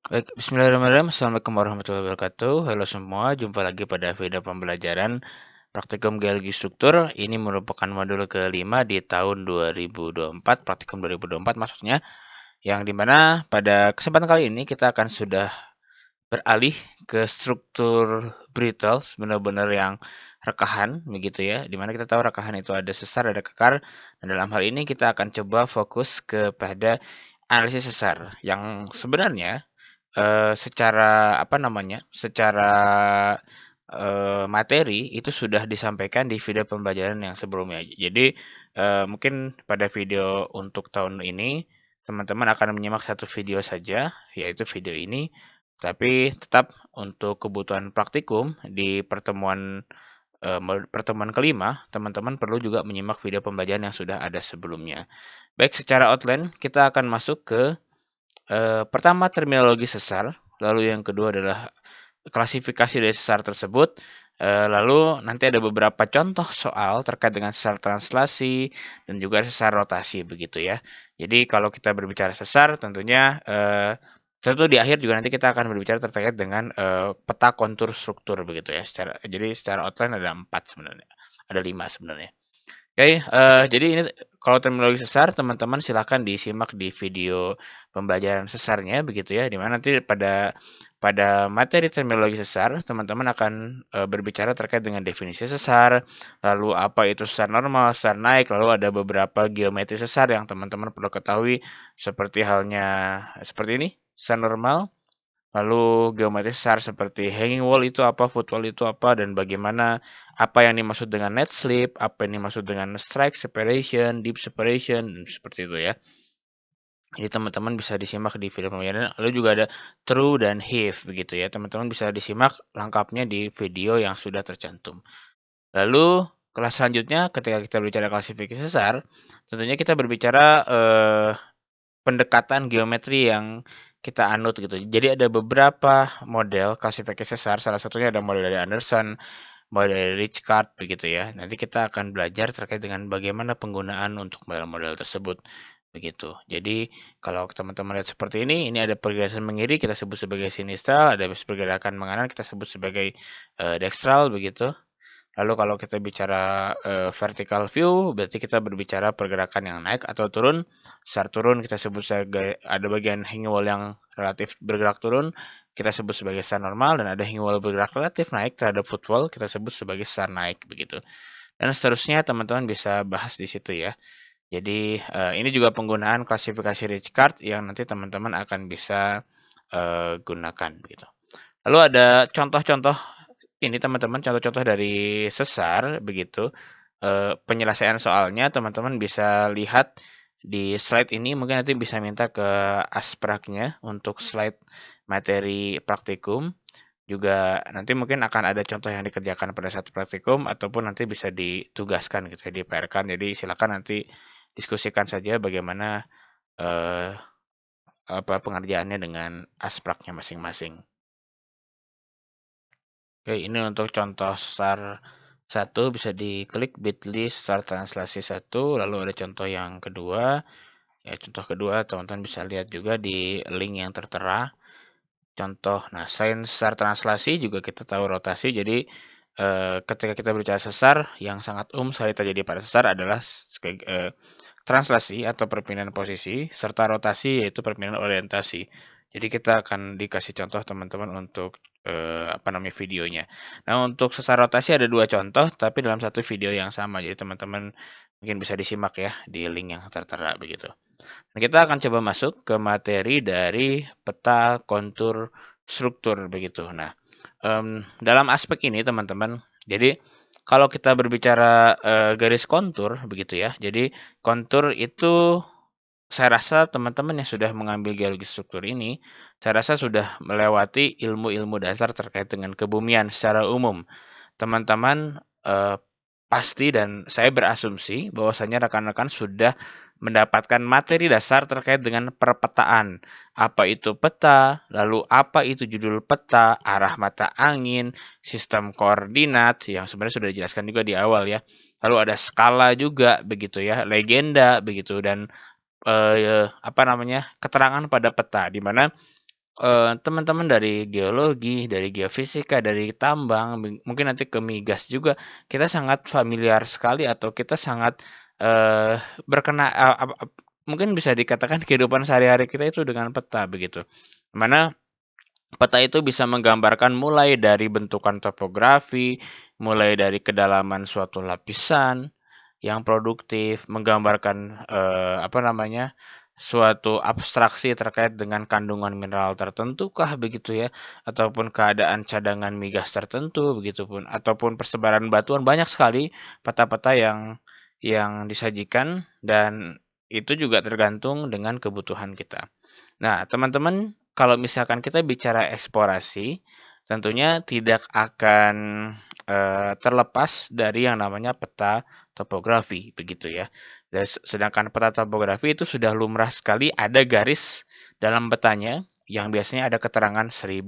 Baik, bismillahirrahmanirrahim. Assalamualaikum warahmatullahi wabarakatuh. Halo semua, jumpa lagi pada video pembelajaran praktikum geologi struktur. Ini merupakan modul kelima di tahun 2024, praktikum 2024 maksudnya. Yang dimana pada kesempatan kali ini kita akan sudah beralih ke struktur brittle, benar-benar yang rekahan, begitu ya. Dimana kita tahu rekahan itu ada sesar, ada kekar. Dan dalam hal ini kita akan coba fokus kepada analisis sesar, yang sebenarnya secara apa namanya, secara, materi itu sudah disampaikan di video pembelajaran yang sebelumnya. Jadi, mungkin pada video untuk tahun ini, teman-teman akan menyimak satu video saja, yaitu video ini, tapi tetap untuk kebutuhan praktikum di pertemuan kelima, teman-teman perlu juga menyimak video pembelajaran yang sudah ada sebelumnya. Baik, secara outline kita akan masuk ke pertama terminologi sesar, lalu yang kedua adalah klasifikasi dari sesar tersebut, lalu nanti ada beberapa contoh soal terkait dengan sesar translasi dan juga sesar rotasi begitu ya. Jadi kalau kita berbicara sesar tentunya tentu di akhir juga nanti kita akan berbicara terkait dengan peta kontur struktur begitu ya. Jadi secara outline ada 4 sebenarnya, ada 5 sebenarnya. Oke, jadi ini kalau terminologi sesar, teman-teman silakan disimak di video pembelajaran sesarnya begitu ya, di mana nanti pada materi terminologi sesar, teman-teman akan berbicara terkait dengan definisi sesar, lalu apa itu sesar normal, sesar naik, lalu ada beberapa geometri sesar yang teman-teman perlu ketahui seperti halnya seperti ini, sesar normal. Lalu geometri sesar seperti hanging wall itu apa, footwall itu apa, dan bagaimana apa yang dimaksud dengan net slip, apa yang dimaksud dengan strike separation, deep separation, seperti itu ya. Jadi teman-teman bisa disimak di video pembelajaran. Lalu juga ada true dan heave begitu ya. Teman-teman bisa disimak lengkapnya di video yang sudah tercantum. Lalu kelas selanjutnya ketika kita berbicara klasifikasi sesar, tentunya kita berbicara pendekatan geometri yang kita anut gitu. Jadi ada beberapa model klasifikasi sesar, salah satunya ada model dari Anderson, model dari Richcard begitu ya. Nanti kita akan belajar terkait dengan bagaimana penggunaan untuk model-model tersebut begitu. Jadi kalau teman-teman lihat seperti ini ada pergerakan mengiri kita sebut sebagai sinistral, ada pergerakan menganan kita sebut sebagai dextral begitu. Lalu kalau kita bicara vertical view, berarti kita berbicara pergerakan yang naik atau turun. Sesar turun kita sebut sebagai ada bagian hanging wall yang relatif bergerak turun, kita sebut sebagai sesar normal, dan ada hanging wall bergerak relatif naik terhadap footwall, kita sebut sebagai sesar naik begitu. Dan seterusnya teman-teman bisa bahas di situ ya. Jadi ini juga penggunaan klasifikasi Richcard yang nanti teman-teman akan bisa gunakan begitu. Lalu ada contoh-contoh ini teman-teman, contoh-contoh dari sesar begitu. Penyelesaian soalnya teman-teman bisa lihat di slide ini, mungkin nanti bisa minta ke Aspraknya untuk slide materi praktikum. Juga nanti mungkin akan ada contoh yang dikerjakan pada saat praktikum ataupun nanti bisa ditugaskan gitu ya, di-PR-kan. Jadi silakan nanti diskusikan saja bagaimana eh, apa pengerjaannya dengan Aspraknya masing-masing. Oke, ini untuk contoh SAR 1 bisa diklik bit.ly SAR translasi 1, lalu ada contoh yang kedua. Ya, contoh kedua teman-teman bisa lihat juga di link yang tertera. Contoh, nah selain SAR translasi juga kita tahu rotasi, jadi ketika kita berbicara sesar, yang sangat sekali terjadi pada sesar adalah translasi atau perpindahan posisi, serta rotasi yaitu perpindahan orientasi. Jadi kita akan dikasih contoh teman-teman untuk apa namanya videonya. Nah untuk sesar rotasi ada 2 contoh, tapi dalam satu video yang sama. Jadi teman-teman mungkin bisa disimak ya di link yang tertera begitu. Nah, kita akan coba masuk ke materi dari peta kontur struktur begitu. Nah, dalam aspek ini teman-teman, jadi kalau kita berbicara garis kontur begitu ya. Jadi kontur itu saya rasa teman-teman yang sudah mengambil geologi struktur ini, saya rasa sudah melewati ilmu-ilmu dasar terkait dengan kebumian secara umum. Teman-teman pasti dan saya berasumsi bahwasanya rekan-rekan sudah mendapatkan materi dasar terkait dengan perpetaan. Apa itu peta, lalu apa itu judul peta, arah mata angin, sistem koordinat yang sebenarnya sudah dijelaskan juga di awal ya. Lalu ada skala juga begitu ya, legenda begitu dan apa namanya? Keterangan pada peta di mana teman-teman dari geologi, dari geofisika, dari tambang, mungkin nanti ke migas juga, kita sangat familiar sekali atau kita sangat, eee, mungkin bisa dikatakan kehidupan sehari-hari kita itu dengan peta begitu. Mana peta itu bisa menggambarkan mulai dari bentukan topografi, mulai dari kedalaman suatu lapisan yang produktif, menggambarkan apa namanya, suatu abstraksi terkait dengan kandungan mineral tertentu kah begitu ya, ataupun keadaan cadangan migas tertentu begitupun, ataupun persebaran batuan, banyak sekali peta-peta yang disajikan dan itu juga tergantung dengan kebutuhan kita. Nah, teman-teman, kalau misalkan kita bicara eksplorasi, tentunya tidak akan terlepas dari yang namanya peta topografi, begitu ya. Dan sedangkan peta topografi itu sudah lumrah sekali ada garis dalam petanya yang biasanya ada keterangan 1000,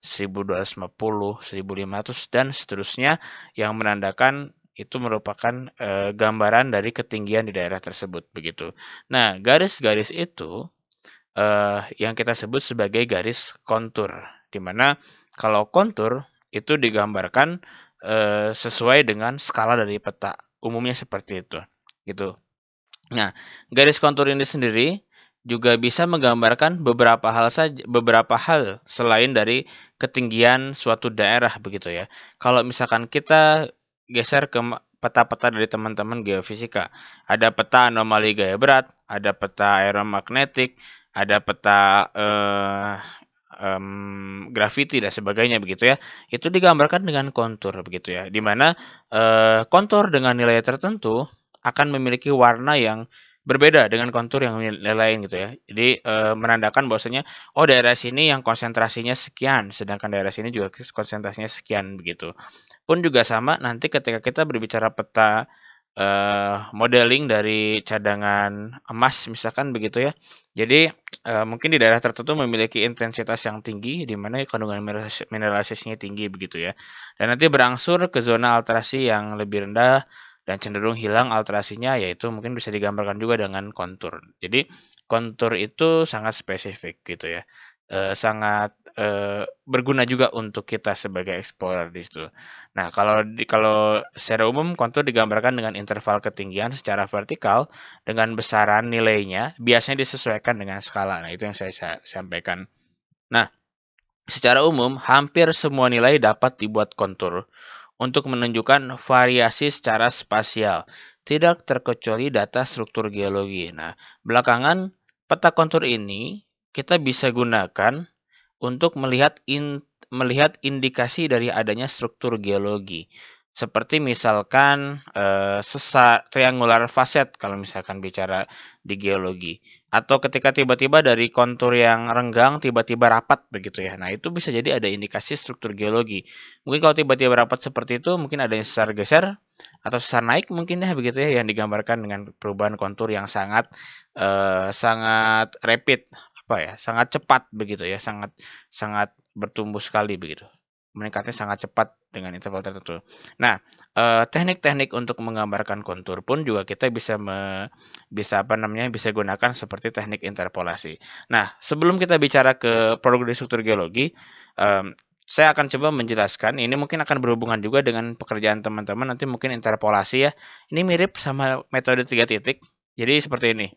1250, 1500 dan seterusnya yang menandakan itu merupakan gambaran dari ketinggian di daerah tersebut, begitu. Nah, garis-garis itu yang kita sebut sebagai garis kontur, di mana kalau kontur itu digambarkan sesuai dengan skala dari peta, umumnya seperti itu, gitu. Nah, garis kontur ini sendiri juga bisa menggambarkan beberapa hal selain dari ketinggian suatu daerah begitu ya. Kalau misalkan kita geser ke peta-peta dari teman-teman geofisika, ada peta anomali gaya berat, ada peta aeromagnetik, ada peta grafiti dan sebagainya begitu ya. Itu digambarkan dengan kontur begitu ya. Di mana kontur dengan nilai tertentu akan memiliki warna yang berbeda dengan kontur yang lain gitu ya. Jadi menandakan bahwasanya oh daerah sini yang konsentrasinya sekian, sedangkan daerah sini juga konsentrasinya sekian begitu. Pun juga sama nanti ketika kita berbicara peta modeling dari cadangan emas misalkan begitu ya. Jadi mungkin di daerah tertentu memiliki intensitas yang tinggi di mana kandungan mineralisasinya tinggi begitu ya. Dan nanti berangsur ke zona alterasi yang lebih rendah dan cenderung hilang alterasinya yaitu mungkin bisa digambarkan juga dengan kontur. Jadi kontur itu sangat spesifik gitu ya. Sangat berguna juga untuk kita sebagai explorer di situ. Nah, kalau secara umum kontur digambarkan dengan interval ketinggian secara vertikal dengan besaran nilainya biasanya disesuaikan dengan skala. Nah, itu yang saya sampaikan. Nah, secara umum hampir semua nilai dapat dibuat kontur untuk menunjukkan variasi secara spasial, tidak terkecuali data struktur geologi. Nah, belakangan peta kontur ini kita bisa gunakan untuk melihat indikasi dari adanya struktur geologi. Seperti misalkan sesar triangular facet kalau misalkan bicara di geologi. Atau ketika tiba-tiba dari kontur yang renggang tiba-tiba rapat begitu ya. Nah, itu bisa jadi ada indikasi struktur geologi. Mungkin kalau tiba-tiba rapat seperti itu mungkin ada yang sesar geser atau sesar naik mungkin ya begitu ya yang digambarkan dengan perubahan kontur yang sangat rapid apa ya, sangat cepat begitu ya, sangat sangat bertumbuh sekali begitu. Meningkatnya sangat cepat dengan interval tertentu. Nah, teknik-teknik untuk menggambarkan kontur pun juga kita bisa gunakan seperti teknik interpolasi. Nah, sebelum kita bicara ke produk dari struktur geologi, saya akan coba menjelaskan, ini mungkin akan berhubungan juga dengan pekerjaan teman-teman, nanti mungkin interpolasi ya. Ini mirip sama metode 3 titik, jadi seperti ini.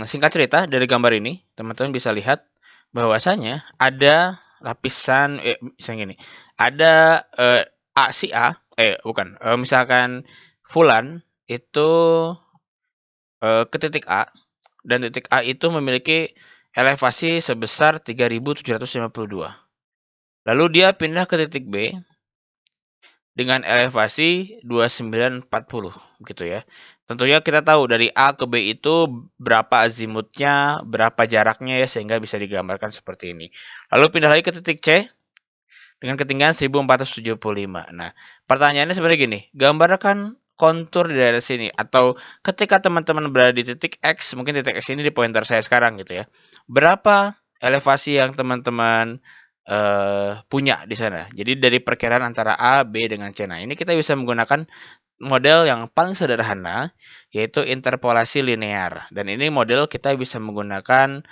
Singkat cerita dari gambar ini, teman-teman bisa lihat bahwasanya ada lapisan misalnya gini, ada, si A bukan, misalkan Fulan itu, ke titik A, dan titik A itu memiliki elevasi sebesar 3752. Lalu dia pindah ke titik B dengan elevasi 2940 gitu ya. Tentunya kita tahu dari A ke B itu berapa azimutnya, berapa jaraknya ya sehingga bisa digambarkan seperti ini. Lalu pindah lagi ke titik C dengan ketinggian 1475. Nah, pertanyaannya sebenarnya gini, gambarkan kontur di daerah sini atau ketika teman-teman berada di titik X, mungkin titik X ini di pointer saya sekarang gitu ya. Berapa elevasi yang teman-teman punya di sana. Jadi dari perkiraan antara A, B dengan C. Nah, ini kita bisa menggunakan model yang paling sederhana yaitu interpolasi linear. Dan ini model kita bisa menggunakan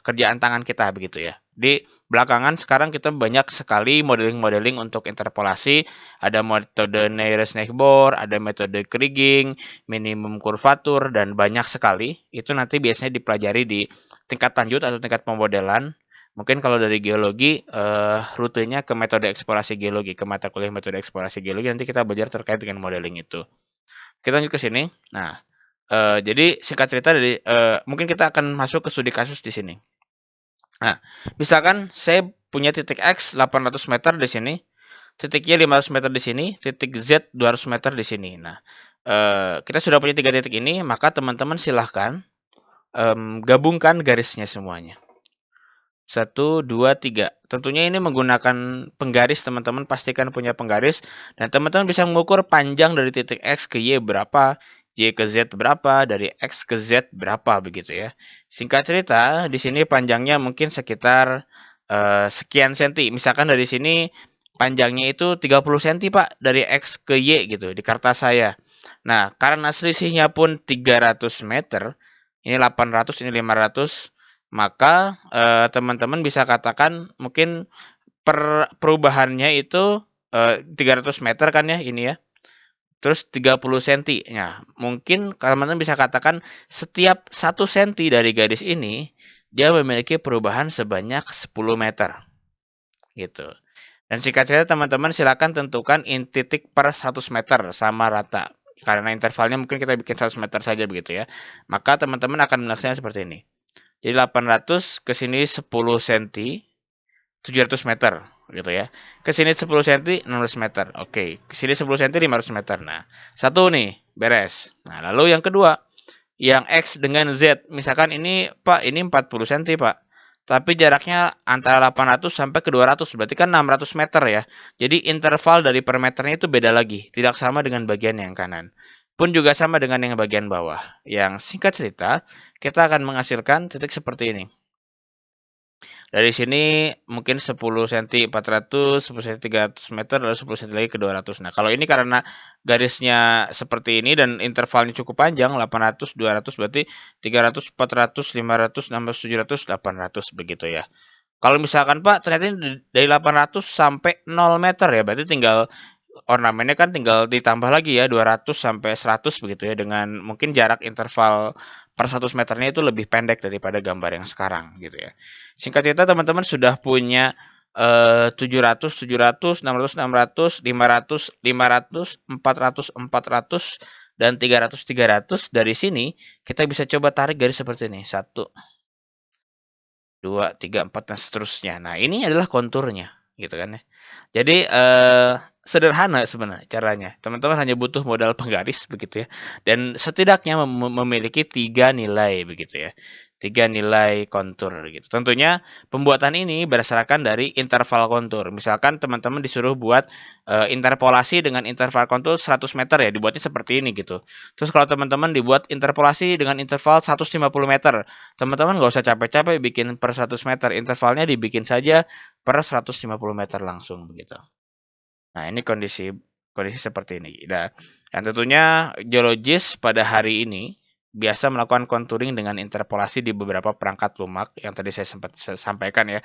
kerjaan tangan kita begitu ya. Di belakangan sekarang kita banyak sekali modeling-modeling untuk interpolasi. Ada metode Nair-Snake-Bore, ada metode Kriging, minimum kurvatur, dan banyak sekali. Itu nanti biasanya dipelajari di tingkat lanjut atau tingkat pemodelan. Mungkin kalau dari geologi, rutenya ke metode eksplorasi geologi, ke mata kuliah metode eksplorasi geologi, nanti kita belajar terkait dengan modeling itu. Kita lanjut ke sini. Nah, jadi singkat cerita dari mungkin kita akan masuk ke studi kasus di sini. Nah, misalkan saya punya titik X 800 meter di sini, titiknya 500 meter di sini, titik Z 200 meter di sini. Nah, kita sudah punya 3 titik ini, maka teman-teman silahkan gabungkan garisnya semuanya. 1, 2, 3. Tentunya ini menggunakan penggaris, teman-teman pastikan punya penggaris. Dan teman-teman bisa mengukur panjang dari titik X ke Y berapa, Y ke Z berapa, dari X ke Z berapa, begitu ya. Singkat cerita, di sini panjangnya mungkin sekitar sekian senti. Misalkan dari sini panjangnya itu 30 senti, Pak, dari X ke Y gitu, di kertas saya. Nah, karena selisihnya pun 300 meter, ini 800, ini 500, maka teman-teman bisa katakan mungkin perubahannya itu 300 meter kan ya ini ya. Terus 30 cm. Nah, mungkin teman-teman bisa katakan setiap 1 cm dari garis ini dia memiliki perubahan sebanyak 10 meter. Gitu. Dan singkat cerita teman-teman silakan tentukan titik per 100 meter sama rata. Karena intervalnya mungkin kita bikin 100 meter saja begitu ya. Maka teman-teman akan melaksanakan seperti ini. Jadi 800 ke sini 10 cm 700 meter gitu ya. Ke sini 10 cm 16 meter. Oke, ke sini 10 cm 500 meter. Nah, satu nih beres. Nah, lalu yang kedua, yang X dengan Z. Misalkan ini Pak, ini 40 cm, Pak. Tapi jaraknya antara 800 sampai ke 200, berarti kan 600 meter ya. Jadi interval dari per meternya itu beda lagi, tidak sama dengan bagian yang kanan. Pun juga sama dengan yang bagian bawah. Yang singkat cerita, kita akan menghasilkan titik seperti ini. Dari sini mungkin 10 cm 400, 10 cm 300 meter, lalu 10 cm lagi ke 200. Nah, kalau ini karena garisnya seperti ini dan intervalnya cukup panjang, 800, 200, berarti 300, 400, 500, 600, 700, 800 begitu ya. Kalau misalkan Pak, ternyata ini dari 800 sampai 0 meter ya, berarti tinggal ornamennya kan tinggal ditambah lagi ya 200 sampai 100 begitu ya, dengan mungkin jarak interval per 100 meternya itu lebih pendek daripada gambar yang sekarang gitu ya. Singkat cerita teman-teman sudah punya 700, 700, 600, 600, 500, 500, 400, 400, dan 300, 300. Dari sini kita bisa coba tarik garis seperti ini. 1, 2, 3, 4, dan seterusnya. Nah, ini adalah konturnya gitu kan ya. Jadi sederhana sebenarnya caranya. Teman-teman hanya butuh modal penggaris begitu ya. Dan setidaknya memiliki 3 nilai begitu ya. 3 nilai kontur gitu. Tentunya pembuatan ini berdasarkan dari interval kontur. Misalkan teman-teman disuruh buat interpolasi dengan interval kontur 100 meter ya, dibuatnya seperti ini gitu. Terus kalau teman-teman dibuat interpolasi dengan interval 150 meter, teman-teman nggak usah capek-capek bikin per 100 meter, intervalnya dibikin saja per 150 meter langsung begitu. Nah, ini kondisi seperti ini. Dan tentunya geologis pada hari ini biasa melakukan contouring dengan interpolasi di beberapa perangkat lumak yang tadi saya sempat sampaikan ya.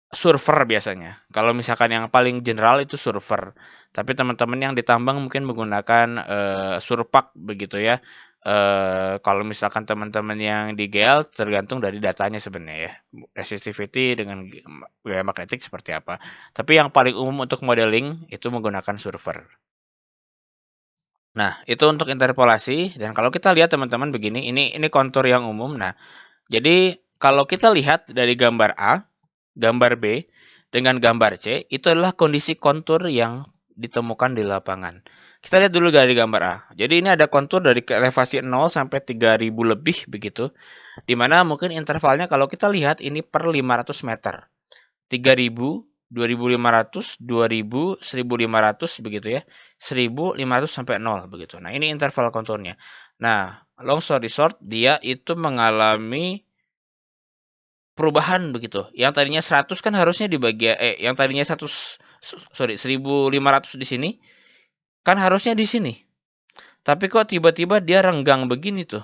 Surfer biasanya. Kalau misalkan yang paling general itu surfer. Tapi teman-teman yang ditambang mungkin menggunakan surpak begitu ya. Kalau misalkan teman-teman yang di GL tergantung dari datanya sebenarnya ya. Resistivity dengan gaya magnetik seperti apa. Tapi yang paling umum untuk modeling itu menggunakan surfer. Nah, itu untuk interpolasi. Dan kalau kita lihat teman-teman begini, ini kontur yang umum. Nah, jadi kalau kita lihat dari gambar A, gambar B, dengan gambar C, itu adalah kondisi kontur yang ditemukan di lapangan. Kita lihat dulu dari gambar A. Jadi ini ada kontur dari elevasi 0 sampai 3000 lebih begitu. Dimana mungkin intervalnya kalau kita lihat ini per 500 meter. 3000, 2500, 2000, 1500 begitu ya. 1500 sampai 0 begitu. Nah, ini interval konturnya. Nah, long story short, dia itu mengalami perubahan begitu. Yang tadinya 100 kan harusnya di bagian yang tadinya 1500 di sini kan harusnya di sini. Tapi kok tiba-tiba dia renggang begini tuh.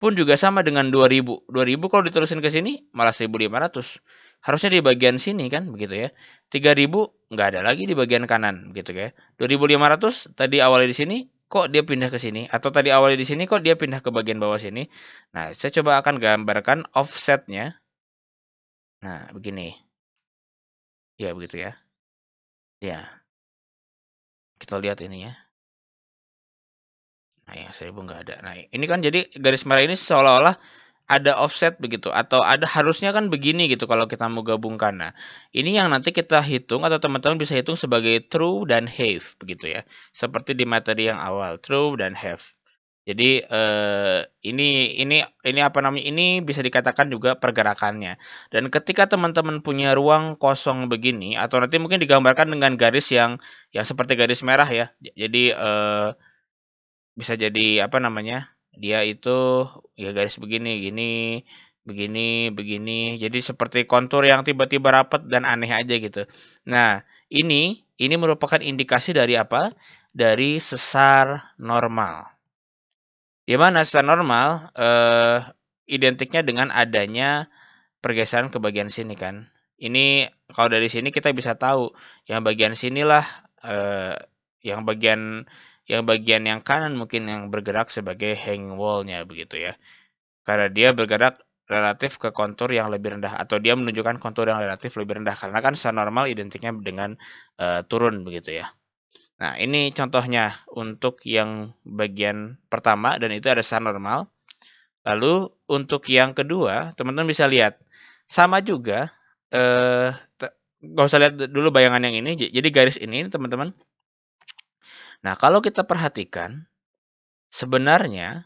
Pun juga sama dengan 2000. 2000 kalau diterusin ke sini malah 1500. Harusnya di bagian sini kan begitu ya. 3000 nggak ada lagi di bagian kanan begitu ya. 2500 tadi awalnya di sini kok dia pindah ke sini, atau tadi awalnya di sini kok dia pindah ke bagian bawah sini. Nah, saya coba akan gambarkan offsetnya. Nah, begini. Ya, begitu ya. Ya, kita lihat ini ya. Nah, yang 1000 nggak ada. Nah, ini kan jadi garis merah ini seolah-olah ada offset begitu, atau ada harusnya kan begini gitu kalau kita mau gabungkan. Nah, ini yang nanti kita hitung atau teman-teman bisa hitung sebagai true dan have begitu ya. Seperti di materi yang awal, true dan have. Jadi ini apa namanya? Ini bisa dikatakan juga pergerakannya. Dan ketika teman-teman punya ruang kosong begini, atau nanti mungkin digambarkan dengan garis yang seperti garis merah ya. Jadi bisa jadi apa namanya? Dia itu ya garis begini, gini, begini, begini. Jadi seperti kontur yang tiba-tiba rapat dan aneh aja gitu. Nah, ini merupakan indikasi dari apa? Dari sesar normal. Di mana sesar normal identiknya dengan adanya pergeseran ke bagian sini kan. Ini kalau dari sini kita bisa tahu yang bagian sinilah eh, yang bagian yang kanan mungkin yang bergerak sebagai hanging wall-nya begitu ya. Karena dia bergerak relatif ke kontur yang lebih rendah, atau dia menunjukkan kontur yang relatif lebih rendah karena kan secara normal identiknya dengan turun begitu ya. Nah, ini contohnya untuk yang bagian pertama dan itu ada secara normal. Lalu untuk yang kedua, teman-teman bisa lihat sama juga. Eh, Nggak usah lihat dulu bayangan yang ini. Jadi garis ini, teman-teman. Nah, kalau kita perhatikan, sebenarnya,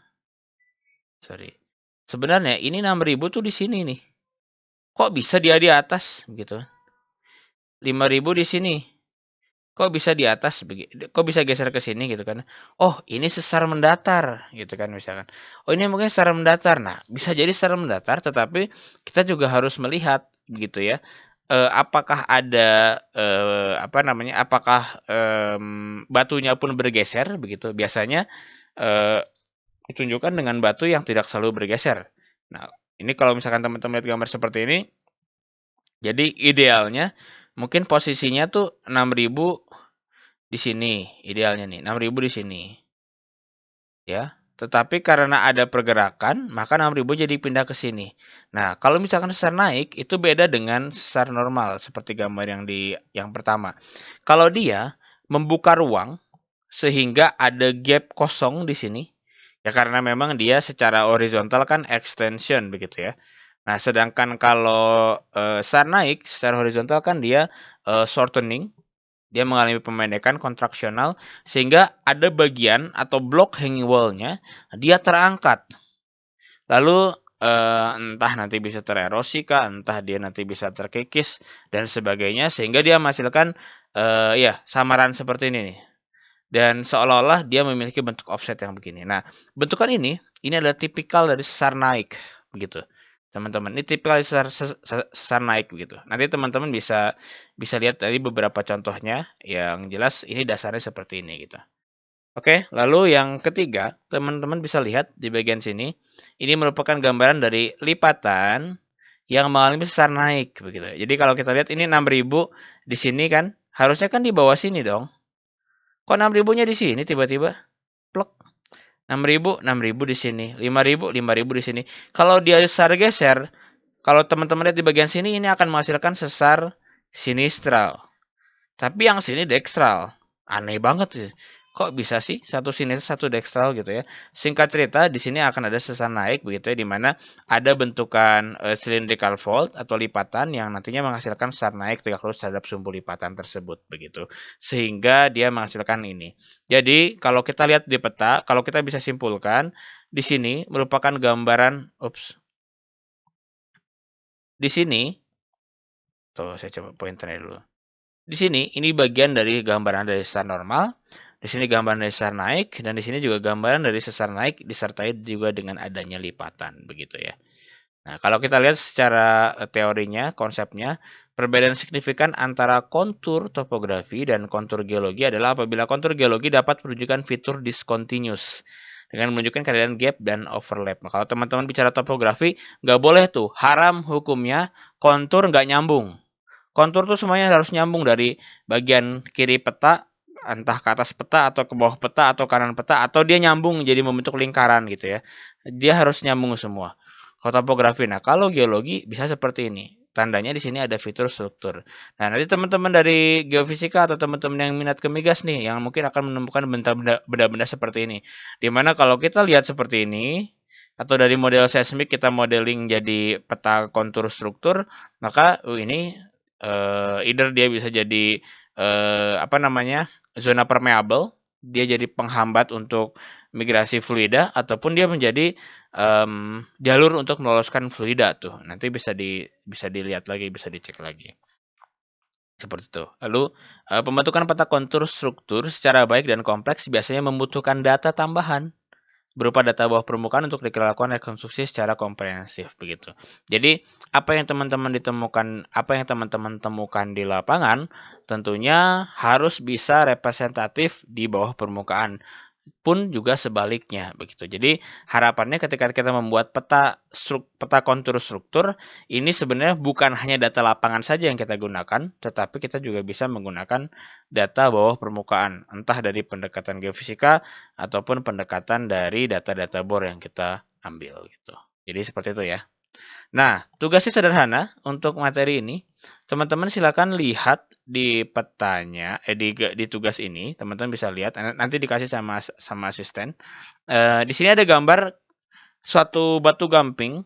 sebenarnya ini 6000 tuh di sini nih. Kok bisa dia di atas, gitu? 5000 di sini. Kok bisa di atas, kok bisa geser ke sini gitu kan? Oh, ini sesar mendatar gitu kan misalkan. Oh, ini mungkin sesar mendatar. Nah, bisa jadi sesar mendatar, tetapi kita juga harus melihat gitu ya. Apakah ada apa namanya? Apakah batunya pun bergeser begitu? Biasanya ditunjukkan dengan batu yang tidak selalu bergeser. Nah, ini kalau misalkan teman-teman lihat gambar seperti ini, jadi idealnya mungkin posisinya tuh 6000 di sini, idealnya nih, 6000 di sini. Ya. Tetapi karena ada pergerakan, maka 6000 jadi pindah ke sini. Nah, kalau misalkan sesar naik, itu beda dengan sesar normal, seperti gambar yang pertama. Kalau dia membuka ruang, sehingga ada gap kosong di sini, ya karena memang dia secara horizontal kan extension, begitu ya. Nah, sedangkan kalau sesar naik, secara horizontal kan dia shortening, dia mengalami pemendekan kontraksional sehingga ada bagian atau blok hanging wall-nya dia terangkat. Lalu entah nanti bisa tererosi kah, entah dia nanti bisa terkikis dan sebagainya sehingga dia menghasilkan ya samaran seperti ini nih. Dan seolah-olah dia memiliki bentuk offset yang begini. Nah, bentukan ini adalah tipikal dari sesar naik begitu. Teman-teman, ini tipikal sesar naik begitu. Nanti teman-teman bisa lihat dari beberapa contohnya, yang jelas ini dasarnya seperti ini gitu. Oke, lalu yang ketiga, teman-teman bisa lihat di bagian sini, ini merupakan gambaran dari lipatan yang mengalami sesar naik begitu. Jadi kalau kita lihat ini 6000 di sini kan, harusnya kan di bawah sini dong. Kok 6000-nya di sini tiba-tiba? Plek. 6000 di sini, 5000 di sini. Kalau dia sesar geser, kalau teman-teman lihat di bagian sini, ini akan menghasilkan sesar sinistral. Tapi yang sini dekstral. Aneh banget sih. Kok bisa sih satu sinistral satu dekstral gitu ya? Singkat cerita, di sini akan ada sesar naik begitu ya, di mana ada bentukan cylindrical fold atau lipatan yang nantinya menghasilkan sesar naik tegak lurus terhadap sumbu lipatan tersebut begitu. Sehingga dia menghasilkan ini. Jadi, kalau kita lihat di peta, kalau kita bisa simpulkan, di sini merupakan gambaran, di sini, tuh saya coba pointernya dulu. Di sini, ini bagian dari gambaran dari sesar normal. Di sini gambaran dari sesar naik, dan di sini juga gambaran dari sesar naik disertai juga dengan adanya lipatan, begitu ya. Nah, kalau kita lihat secara teorinya, konsepnya, perbedaan signifikan antara kontur topografi dan kontur geologi adalah apabila kontur geologi dapat menunjukkan fitur discontinuous. dengan menunjukkan keadaan gap dan overlap. Nah, kalau teman-teman bicara topografi, nggak boleh tuh, haram hukumnya kontur nggak nyambung. Kontur tuh semuanya harus nyambung dari bagian kiri peta, entah ke atas peta atau ke bawah peta atau kanan peta, atau dia nyambung jadi membentuk lingkaran gitu ya. Dia harus nyambung semua. Kalau topografi, nah kalau geologi bisa seperti ini. Tandanya di sini ada fitur struktur. Nah, nanti teman-teman dari geofisika atau teman-teman yang minat ke migas nih, yang mungkin akan menemukan benda-benda seperti ini. Dimana kalau kita lihat seperti ini, atau dari model seismik kita modeling jadi peta kontur struktur, maka ini either dia bisa jadi apa namanya, zona permeable, dia jadi penghambat untuk migrasi fluida, ataupun dia menjadi jalur untuk meloloskan fluida tuh. Nanti bisa dilihat lagi, bisa dicek lagi. Seperti itu. Lalu pembentukan peta kontur struktur secara baik dan kompleks biasanya membutuhkan data tambahan berupa data bawah permukaan untuk dilakukan rekonstruksi secara komprehensif begitu. Jadi apa yang teman-teman temukan di lapangan tentunya harus bisa representatif di bawah permukaan, pun juga sebaliknya begitu. Jadi harapannya ketika kita membuat peta kontur struktur ini sebenarnya bukan hanya data lapangan saja yang kita gunakan, tetapi kita juga bisa menggunakan data bawah permukaan, entah dari pendekatan geofisika ataupun pendekatan dari data-data bor yang kita ambil gitu. Jadi seperti itu ya. Nah, tugasnya sederhana untuk materi ini. Teman-teman silakan lihat di petanya, di tugas ini, teman-teman bisa lihat. Nanti dikasih sama asisten. Di sini ada gambar suatu batu gamping,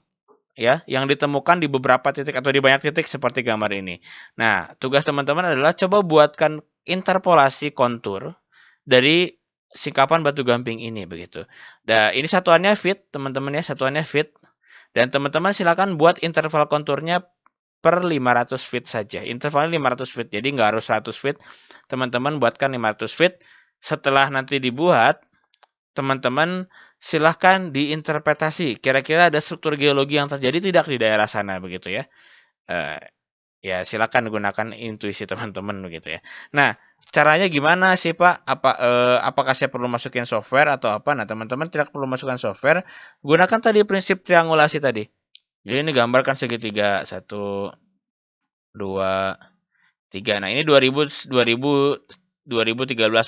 ya, yang ditemukan di beberapa titik atau di banyak titik seperti gambar ini. Nah, tugas teman-teman adalah coba buatkan interpolasi kontur dari singkapan batu gamping ini begitu. Nah, ini satuannya feet, teman-teman ya, satuannya feet. Dan teman-teman silakan buat interval konturnya per 500 feet saja. Intervalnya 500 feet, jadi nggak harus 100 feet. Teman-teman buatkan 500 feet. Setelah nanti dibuat, teman-teman silahkan diinterpretasi. Kira-kira ada struktur geologi yang terjadi tidak di daerah sana begitu ya. Eh, Ya, silakan gunakan intuisi teman-teman begitu ya. Nah, caranya gimana sih Pak? Apakah saya perlu masukin software atau apa? Nah, teman-teman tidak perlu masukkan software. Gunakan tadi prinsip triangulasi tadi. Jadi ini gambarkan segitiga 1, 2, 3. Nah, ini 2013.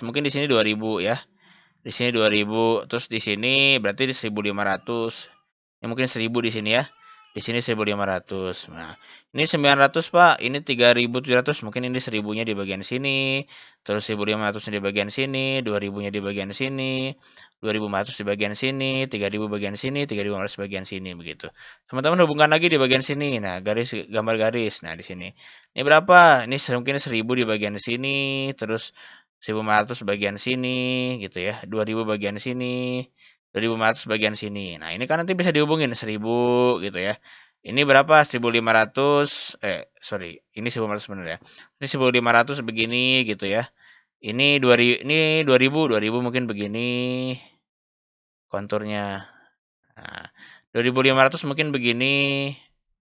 Mungkin di sini 2000 ya. Di sini 2000, terus di sini berarti di 1500. Ya mungkin 1000 di sini ya. Di sini 1500. Nah, ini 900, Pak. Ini 3700. Mungkin ini 1000-nya di bagian sini. Terus 1500-nya di bagian sini. 2000-nya di bagian sini. 2400 di bagian sini. 3000 bagian sini. 3500 bagian sini. Begitu. Teman-teman hubungkan lagi di bagian sini. Nah, gambar garis. Nah, di sini. Ini berapa? Ini mungkin 1000 di bagian sini. Terus 1500 bagian sini. Gitu ya. 2000 bagian sini. 2500 bagian sini. Nah, ini kan nanti bisa dihubungin 1000 gitu ya. Ini berapa? 1500, sorry, ini 1500 bener ya. Ini 1500 begini gitu ya. Ini 2000 mungkin begini konturnya. Nah, 2500 mungkin begini,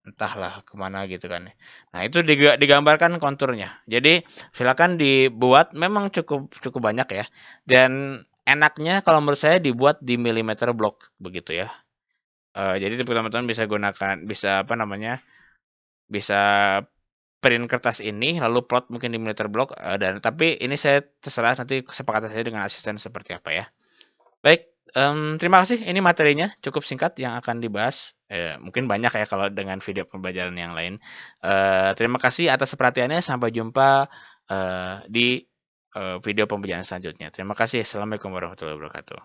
entahlah kemana gitu kan. Nah, itu digambarkan konturnya. Jadi silakan dibuat, memang cukup cukup banyak ya. Dan enaknya kalau menurut saya dibuat di millimeter block begitu ya. Jadi teman-teman bisa gunakan, bisa apa namanya, bisa print kertas ini lalu plot mungkin di millimeter block, dan tapi ini saya terserah nanti kesepakatan saya dengan asisten seperti apa ya. Baik, terima kasih. Ini materinya cukup singkat yang akan dibahas. Mungkin banyak ya kalau dengan video pembelajaran yang lain. Terima kasih atas perhatiannya. Sampai jumpa di video pembelajaran selanjutnya. Terima kasih. Assalamualaikum warahmatullahi wabarakatuh.